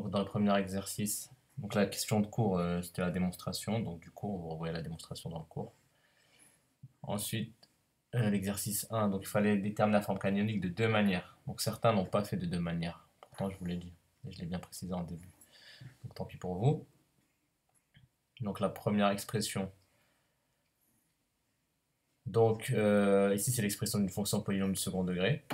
Donc dans le premier exercice, donc la question de cours, c'était la démonstration. Donc du cours, vous revoyez la démonstration dans le cours. Ensuite, l'exercice 1, donc il fallait déterminer la forme canonique de deux manières. Donc certains n'ont pas fait de deux manières. Pourtant, je vous l'ai dit. Et je l'ai bien précisé en début. Donc tant pis pour vous. Donc la première expression. Donc ici, c'est l'expression d'une fonction polynôme du second degré.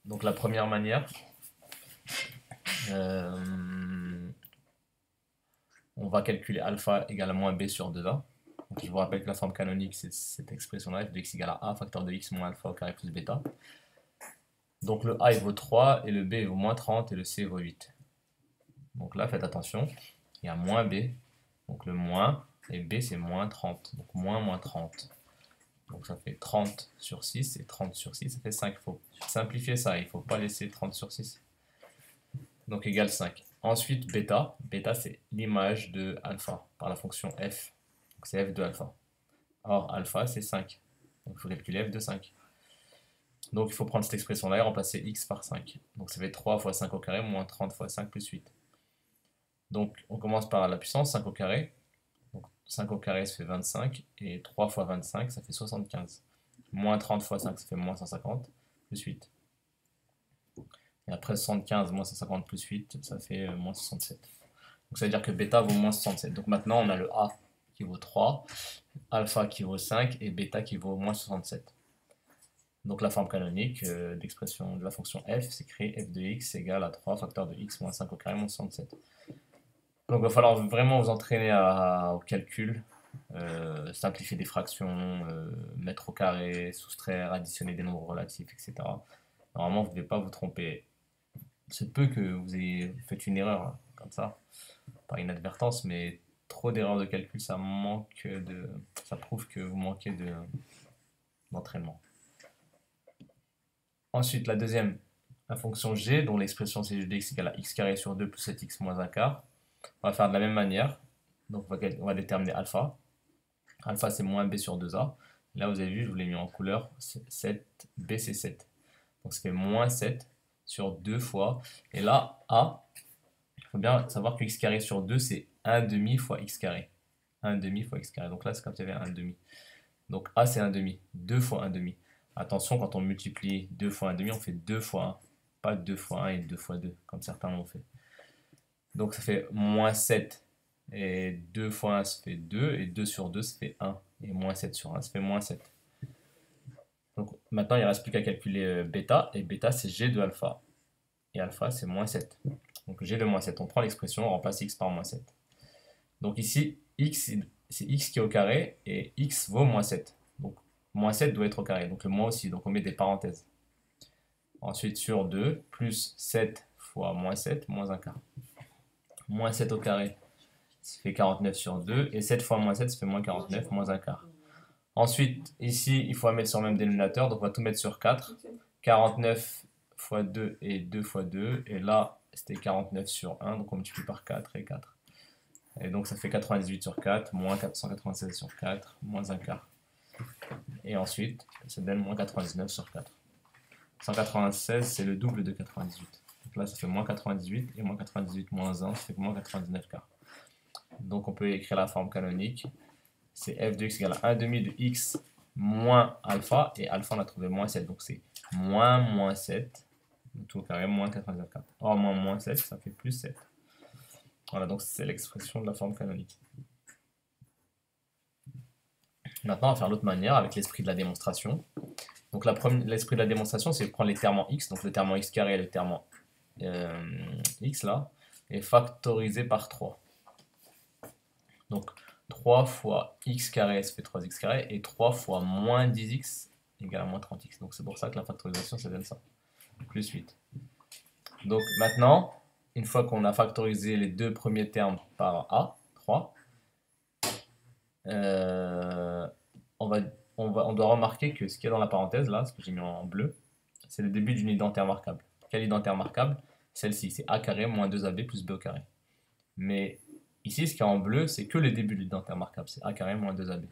Donc la première manière, on va calculer alpha égale à moins b sur 2a. Donc je vous rappelle que la forme canonique, c'est cette expression-là, f de x égale à a, facteur de x moins alpha au carré plus bêta. Donc le a il vaut 3, et le b il vaut moins 30, et le c il vaut 8. Donc là, faites attention, il y a moins b, donc le moins, et b c'est moins 30, donc moins 30. Donc ça fait 30 sur 6, et 30 sur 6, ça fait 5. Il faut simplifier ça, il ne faut pas laisser 30 sur 6. Donc égale 5. Ensuite, bêta c'est l'image de alpha par la fonction f. Donc c'est f de alpha. Or, alpha c'est 5. Donc il faut calculer f de 5. Donc il faut prendre cette expression-là et remplacer x par 5. Donc ça fait 3 fois 5 au carré moins 30 fois 5 plus 8. Donc on commence par la puissance 5 au carré. Donc 5 au carré ça fait 25. Et 3 fois 25 ça fait 75. Moins 30 fois 5 ça fait moins 150 plus 8. Et après 75 moins 150 plus 8, ça fait moins 67. Donc ça veut dire que bêta vaut moins 67. Donc maintenant on a le A qui vaut 3, alpha qui vaut 5 et bêta qui vaut moins 67. Donc la forme canonique d'expression de la fonction f, c'est écrit f de x égale à 3 facteur de x moins 5 au carré moins 67. Donc il va falloir vraiment vous entraîner au calcul, simplifier des fractions, mettre au carré, soustraire, additionner des nombres relatifs, etc. Normalement vous ne devez pas vous tromper. C'est peu que vous ayez fait une erreur hein, comme ça, par inadvertance, mais trop d'erreurs de calcul, ça prouve que vous manquez d'entraînement. Ensuite, la deuxième, la fonction g, dont l'expression c'est g de x égale à x carré sur 2 plus 7x moins un quart. On va faire de la même manière. Donc on va déterminer alpha. Alpha c'est moins b sur 2a. Là vous avez vu, je vous l'ai mis en couleur, 7, b c'est 7. Donc ça fait moins 7 sur 2 fois. Et là, a, il faut bien savoir que x carré sur 2 c'est 1 demi fois x carré. 1 demi fois x carré. Donc là c'est comme si il y avait 1 demi. Donc a c'est 1 demi. 2 fois 1 demi. Attention, quand on multiplie 2 fois 1 demi, on fait 2 fois 1. Pas 2 fois 1 et 2 fois 2, comme certains l'ont fait. Donc ça fait moins 7. Et 2 fois 1, ça fait 2. Et 2 sur 2, ça fait 1. Et moins 7 sur 1, ça fait moins 7. Donc maintenant, il ne reste plus qu'à calculer bêta. Et bêta, c'est g de alpha. Et alpha, c'est moins 7. Donc g de moins 7. On prend l'expression, on remplace x par moins 7. Donc ici, x, c'est x qui est au carré. Et x vaut moins 7. Donc moins 7 doit être au carré. Donc le moins aussi. Donc on met des parenthèses. Ensuite, sur 2, plus 7 fois moins 7, moins un quart. Moins 7 au carré, ça fait 49 sur 2. Et 7 fois moins 7, ça fait moins 49, moins un quart. Ensuite, ici, il faut mettre sur le même dénominateur. Donc on va tout mettre sur 4. 49 fois 2 et 2 fois 2. Et là, c'était 49 sur 1. Donc on multiplie par 4 et 4. Et donc ça fait 98 sur 4, moins 496 sur 4, moins un quart. Et ensuite, ça donne moins 99 sur 4. 196, c'est le double de 98. Donc là, ça fait moins 98, et moins 98 moins 1, ça fait moins 99 quarts. Donc on peut écrire la forme canonique. C'est f de x égale à 1 demi de x moins alpha, et alpha on a trouvé moins 7. Donc c'est moins 7, tout au carré, moins 99 quarts. Or, moins 7, ça fait plus 7. Voilà, donc c'est l'expression de la forme canonique. Maintenant, on va faire l'autre manière avec l'esprit de la démonstration. Donc l'esprit de la démonstration, c'est de prendre les termes en x, donc le terme en x carré et le terme en x là, et factoriser par 3. Donc 3 fois x carré, ça fait 3x carré, et 3 fois moins 10x égale à moins 30x. Donc c'est pour ça que la factorisation, ça donne ça. Plus 8. Donc maintenant, une fois qu'on a factorisé les deux premiers termes par a, 3, on doit remarquer que ce qu'il y a dans la parenthèse, là, ce que j'ai mis en bleu, c'est le début d'une identité remarquable. Quelle identité remarquable? Celle-ci, c'est a carré moins 2ab plus b au carré. Mais ici, ce qui est en bleu, c'est que le début de l'identité remarquable, c'est a carré moins 2ab.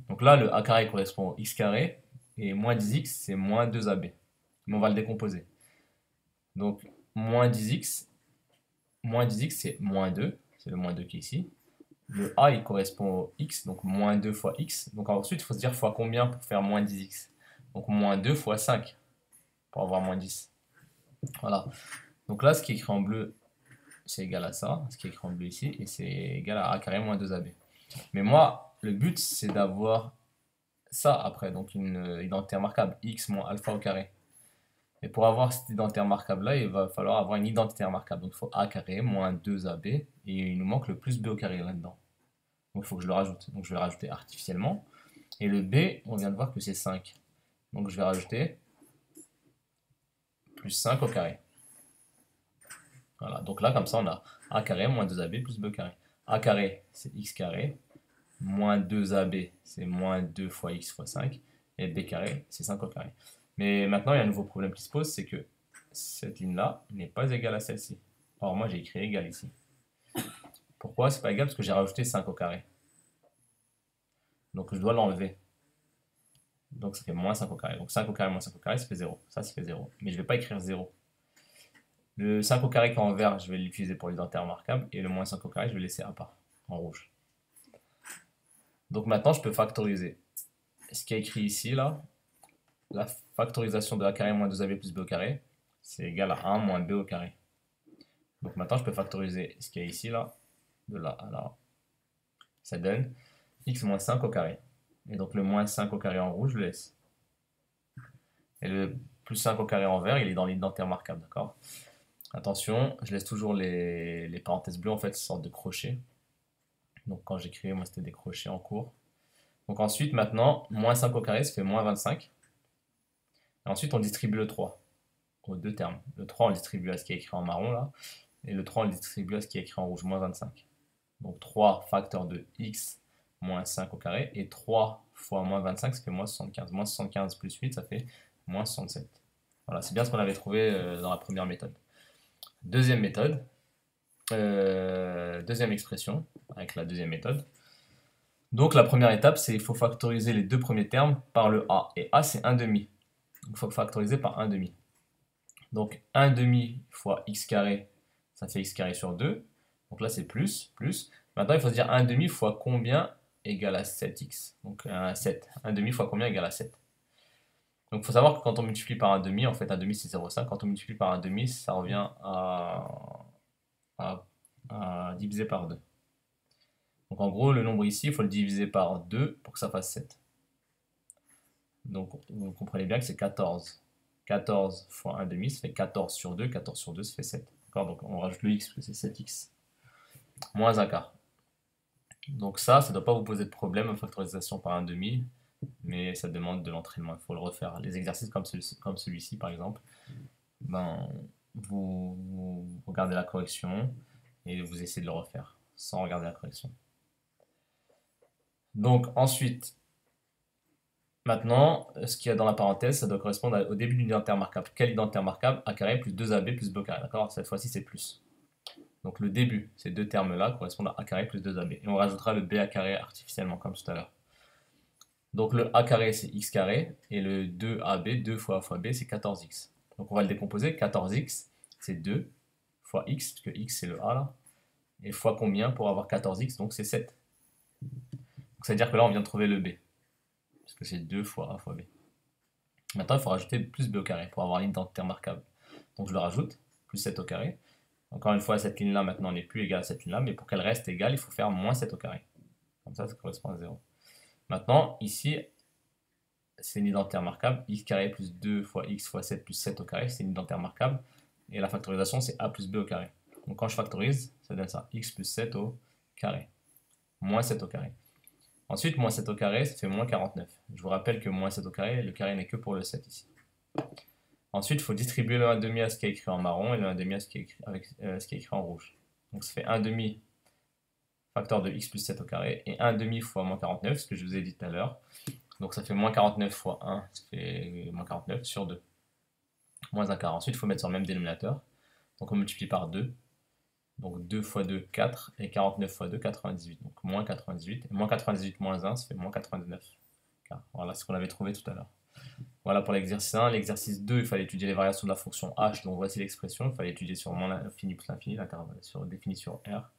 Donc là, le a carré correspond au x carré, et moins 10x, c'est moins 2ab. Mais on va le décomposer. Donc, moins 10x, moins 10x, c'est moins 2. C'est le moins 2 qui est ici. Le a, il correspond au x, donc moins 2 fois x. Donc ensuite, il faut se dire fois combien pour faire moins 10x. Donc moins 2 fois 5 pour avoir moins 10. Voilà. Donc là, ce qui est écrit en bleu, c'est égal à ça. Ce qui est écrit en bleu ici, et c'est égal à a carré moins 2ab. Mais moi, le but, c'est d'avoir ça après, donc une identité remarquable, x moins alpha au carré. Et pour avoir cette identité remarquable-là, il va falloir avoir une identité remarquable. Donc il faut a carré moins 2ab, et il nous manque le plus b au carré là-dedans. Donc il faut que je le rajoute. Donc je vais le rajouter artificiellement. Et le b, on vient de voir que c'est 5. Donc je vais rajouter plus 5 au carré. Voilà, donc là, comme ça, on a a carré moins 2ab plus b au carré. A carré, c'est x carré. Moins 2ab, c'est moins 2 fois x fois 5. Et b carré, c'est 5 au carré. Mais maintenant, il y a un nouveau problème qui se pose, c'est que cette ligne-là n'est pas égale à celle-ci. Or, moi, j'ai écrit égal ici. Pourquoi c'est pas égal? Parce que j'ai rajouté 5 au carré. Donc, je dois l'enlever. Donc, ça fait moins 5 au carré. Donc, 5 au carré moins 5 au carré, ça fait 0. Ça fait 0. Mais je ne vais pas écrire 0. Le 5 au carré qui est en vert, je vais l'utiliser pour l'identité remarquable. Et le moins 5 au carré, je vais laisser à part, en rouge. Donc, maintenant, je peux factoriser. Ce qui est écrit ici, là, la factorisation de a carré moins 2ab plus b au carré, c'est égal à 1 moins b au carré. Donc maintenant, je peux factoriser ce qu'il y a ici, là, de là à là. Ça donne x moins 5 au carré. Et donc le moins 5 au carré en rouge, je le laisse. Et le plus 5 au carré en vert, il est dans l'identité remarquable, d'accord? Attention, je laisse toujours les parenthèses bleues, en fait, sorte de crochets. Donc quand j'écrivais, moi, c'était des crochets en cours. Donc ensuite, maintenant, moins 5 au carré, ça fait moins 25. Et ensuite, on distribue le 3 aux deux termes. Le 3, on le distribue à ce qui est écrit en marron, là. Et le 3, on le distribue à ce qui est écrit en rouge, moins 25. Donc 3 facteur de x moins 5 au carré. Et 3 fois moins 25, ça fait moins 75. Moins 75 plus 8, ça fait moins 67. Voilà, c'est bien ce qu'on avait trouvé dans la première méthode. Deuxième méthode, deuxième expression avec la deuxième méthode. Donc la première étape, c'est il faut factoriser les deux premiers termes par le a. Et a, c'est 1 demi. Donc il faut factoriser par 1 demi. Donc 1 demi fois x carré, ça fait x carré sur 2. Donc là, c'est plus, plus. Maintenant, il faut se dire 1 demi fois combien égale à 7x. Donc 7. 1 demi fois combien égale à 7. Donc il faut savoir que quand on multiplie par 1 demi, en fait 1 demi c'est 0,5. Quand on multiplie par 1 demi, ça revient à diviser par 2. Donc en gros, le nombre ici, il faut le diviser par 2 pour que ça fasse 7. Donc vous comprenez bien que c'est 14. 14 fois 1 demi, ça fait 14 sur 2. 14 sur 2, ça fait 7. Donc on rajoute le x, parce que c'est 7x. Moins un quart. Donc ça ne doit pas vous poser de problème, factorisation par 1 demi, mais ça demande de l'entraînement, il faut le refaire. Les exercices comme celui-ci par exemple, ben, vous regardez la correction et vous essayez de le refaire sans regarder la correction. Donc ensuite, maintenant, ce qu'il y a dans la parenthèse, ça doit correspondre au début d'une identité remarquable. Quelle identité remarquable? A carré plus 2ab plus b au carré, d'accord? Cette fois-ci c'est plus. Donc le début, ces deux termes-là correspondent à a carré plus 2ab. Et on rajoutera le b à carré artificiellement, comme tout à l'heure. Donc le a carré, c'est x carré, et le 2ab, 2 fois a fois b, c'est 14x. Donc on va le décomposer. 14x, c'est 2 fois x, parce que x, c'est le a, là. Et fois combien pour avoir 14x? Donc c'est 7. Donc ça veut dire que là, on vient de trouver le b, parce que c'est 2 fois a fois b. Maintenant, il faut rajouter plus b au carré pour avoir l'identité remarquable. Donc je le rajoute, plus 7 au carré. Encore une fois, cette ligne-là, maintenant, n'est plus égale à cette ligne-là, mais pour qu'elle reste égale, il faut faire moins 7 au carré. Comme ça correspond à 0. Maintenant, ici, c'est une identité remarquable. X carré plus 2 fois x fois 7 plus 7 au carré, c'est une identité remarquable. Et la factorisation, c'est a plus b au carré. Donc quand je factorise, ça donne ça. X plus 7 au carré. Moins 7 au carré. Ensuite, moins 7 au carré, ça fait moins 49. Je vous rappelle que moins 7 au carré, le carré n'est que pour le 7 ici. Ensuite, il faut distribuer le 1 demi à ce qui est écrit en marron et le 1 demi à ce qui est écrit, avec, ce qui est écrit en rouge. Donc ça fait 1 demi facteur de x plus 7 au carré et 1 demi fois moins 49, ce que je vous ai dit tout à l'heure. Donc ça fait moins 49 fois 1, ça fait moins 49 sur 2. Moins un quart. Ensuite, il faut mettre sur le même dénominateur. Donc on multiplie par 2. Donc 2 fois 2, 4. Et 49 fois 2, 98. Donc moins 98. Et moins 98 moins 1, ça fait moins 99. Voilà ce qu'on avait trouvé tout à l'heure. Voilà. Voilà pour l'exercice 1. L'exercice 2, il fallait étudier les variations de la fonction h. Donc voici l'expression. Il fallait étudier sur moins l'infini plus l'infini, sur défini sur R.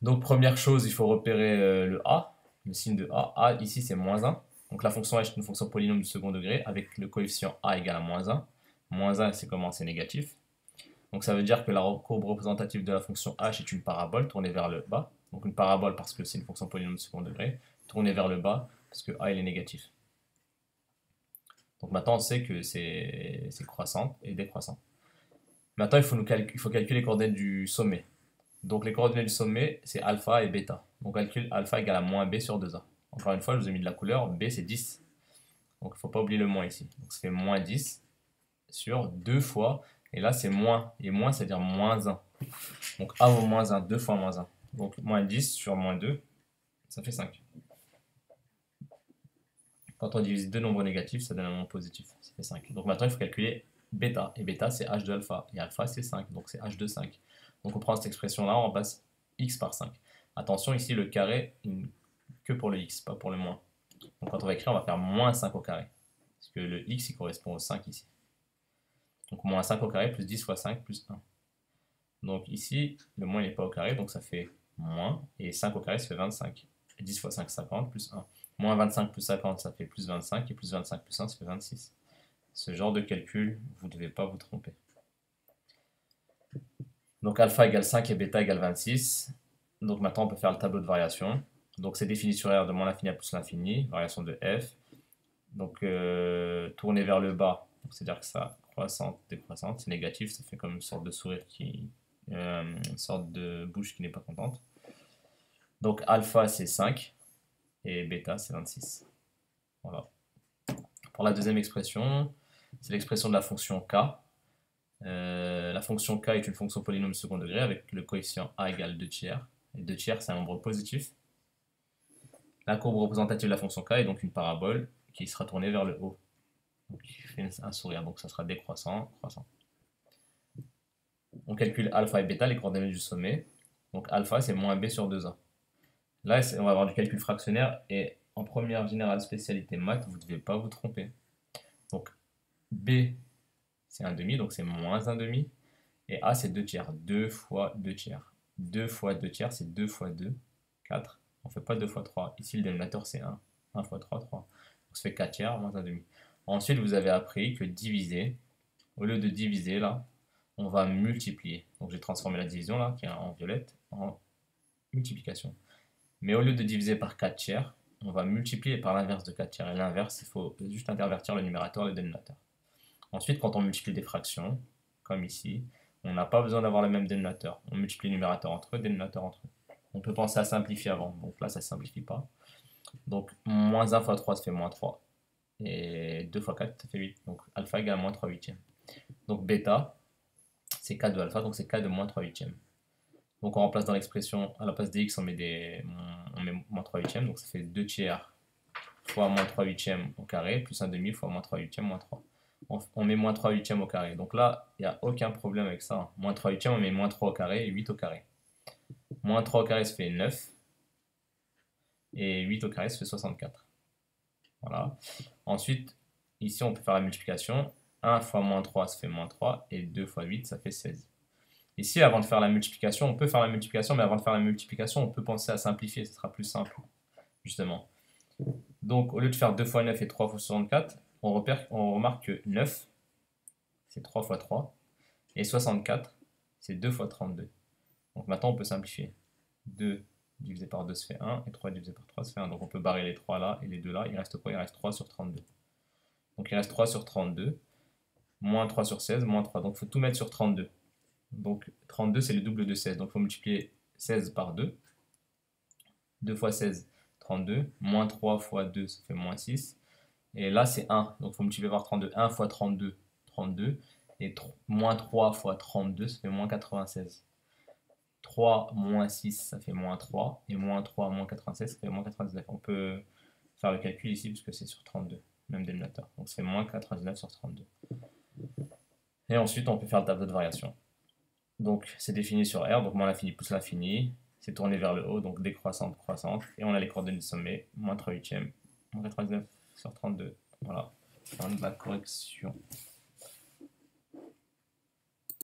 Donc première chose, il faut repérer le A, le signe de A. A ici c'est moins 1. Donc la fonction h est une fonction polynôme du second degré avec le coefficient A égale à moins 1. Moins 1 c'est comment? C'est négatif. Donc ça veut dire que la courbe représentative de la fonction h est une parabole tournée vers le bas. Donc une parabole parce que c'est une fonction polynôme du second degré, tournée vers le bas parce que A il est négatif. Donc maintenant on sait que c'est croissant et décroissant. Maintenant il faut calculer les coordonnées du sommet. Donc les coordonnées du sommet c'est alpha et bêta. Donc on calcule alpha égale à moins b sur 2a. Encore une fois je vous ai mis de la couleur, b c'est 10. Donc il ne faut pas oublier le moins ici. Donc ça fait moins 10 sur 2 fois, et là c'est moins, et moins c'est à dire moins 1. Donc a vaut moins 1, 2 fois moins 1. Donc moins 10 sur moins 2, ça fait 5. Quand on divise deux nombres négatifs, ça donne un nombre positif, ça fait 5. Donc maintenant il faut calculer bêta, et bêta c'est h de alpha, et alpha c'est 5, donc c'est h de 5. Donc on prend cette expression là, on remplace x par 5. Attention ici le carré, que pour le x, pas pour le moins. Donc quand on va écrire, on va faire moins 5 au carré, parce que le x il correspond au 5 ici. Donc moins 5 au carré plus 10 fois 5 plus 1. Donc ici, le moins n'est pas au carré, donc ça fait moins, et 5 au carré ça fait 25. Et 10 fois 5, 50, plus 1. Moins 25 plus 50, ça fait plus 25, et plus 25 plus 1, ça fait 26. Ce genre de calcul, vous ne devez pas vous tromper. Donc alpha égale 5 et bêta égale 26. Donc maintenant on peut faire le tableau de variation. Donc c'est défini sur R de moins l'infini à plus l'infini, variation de f. Donc tourner vers le bas, c'est-à-dire que ça croissante, décroissante, c'est négatif, ça fait comme une sorte de sourire une sorte de bouche qui n'est pas contente. Donc alpha c'est 5 et bêta c'est 26. Voilà. Pour la deuxième expression, c'est l'expression de la fonction k. La fonction k est une fonction polynôme second degré avec le coefficient a égale 2 tiers. Et 2 tiers c'est un nombre positif. La courbe représentative de la fonction k est donc une parabole qui sera tournée vers le haut. Donc il fait un sourire, donc ça sera décroissant, croissant. On calcule alpha et bêta, les coordonnées du sommet. Donc alpha c'est moins b sur 2a. Là on va avoir du calcul fractionnaire et en première générale spécialité maths, vous ne devez pas vous tromper. Donc b c'est 1 demi, donc c'est moins 1 demi. Et a c'est 2 tiers, 2 fois 2 tiers. 2 fois 2 tiers c'est 2 fois 2, 4. On ne fait pas 2 fois 3. Ici le dénominateur c'est 1. 1 fois 3, 3. Donc ça fait 4 tiers moins 1 demi. Ensuite vous avez appris que diviser, au lieu de diviser là, on va multiplier. Donc j'ai transformé la division là, qui est en violette, en multiplication. Mais au lieu de diviser par 4 tiers, on va multiplier par l'inverse de 4 tiers. Et l'inverse, il faut juste intervertir le numérateur et le dénominateur. Ensuite, quand on multiplie des fractions, comme ici, on n'a pas besoin d'avoir le même dénominateur. On multiplie numérateur entre eux, dénominateur entre eux. On peut penser à simplifier avant. Donc là, ça ne simplifie pas. Donc moins 1 fois 3, ça fait moins 3. Et 2 fois 4, ça fait 8. Donc alpha égale à moins 3 huitièmes. Donc bêta, c'est k de alpha, donc c'est k de moins 3 huitièmes. Donc on remplace dans l'expression, à la place des x, on met moins 3 huitièmes, donc ça fait 2 tiers fois moins 3 huitièmes au carré, plus 1 demi fois moins 3 huitièmes, moins 3. On met moins 3 huitièmes au carré. Donc là, il n'y a aucun problème avec ça. Moins 3 huitièmes, on met moins 3 au carré et 8 au carré. Moins 3 au carré, ça fait 9. Et 8 au carré, ça fait 64. Voilà. Ensuite, ici, on peut faire la multiplication. 1 fois moins 3, ça fait moins 3. Et 2 fois 8, ça fait 16. Ici, avant de faire la multiplication, on peut faire la multiplication, mais avant de faire la multiplication, on peut penser à simplifier, ce sera plus simple, justement. Donc, au lieu de faire 2 fois 9 et 3 fois 64, on remarque que 9, c'est 3 fois 3, et 64, c'est 2 fois 32. Donc maintenant, on peut simplifier. 2 divisé par 2, ça fait 1, et 3 divisé par 3, ça fait 1. Donc on peut barrer les 3 là et les 2 là. Il reste quoi? Il reste 3 sur 32. Donc il reste 3 sur 32, moins 3 sur 16, moins 3. Donc il faut tout mettre sur 32. Donc 32 c'est le double de 16, donc il faut multiplier 16 par 2. 2 fois 16, 32, moins 3 fois 2, ça fait moins 6. Et là c'est 1, donc il faut multiplier par 32. 1 fois 32, 32. Et moins 3 fois 32, ça fait moins 96. 3 moins 6, ça fait moins 3. Et moins 3 moins 96, ça fait moins 99. On peut faire le calcul ici, puisque c'est sur 32, même dénominateur. Donc ça fait moins 99 sur 32. Et ensuite, on peut faire le tableau de variation. Donc c'est défini sur R, donc moins l'infini plus l'infini, c'est tourné vers le haut, donc décroissante, croissante, et on a les coordonnées du sommet, moins 3 huitièmes, moins 99 sur 32, Voilà, fin de la correction.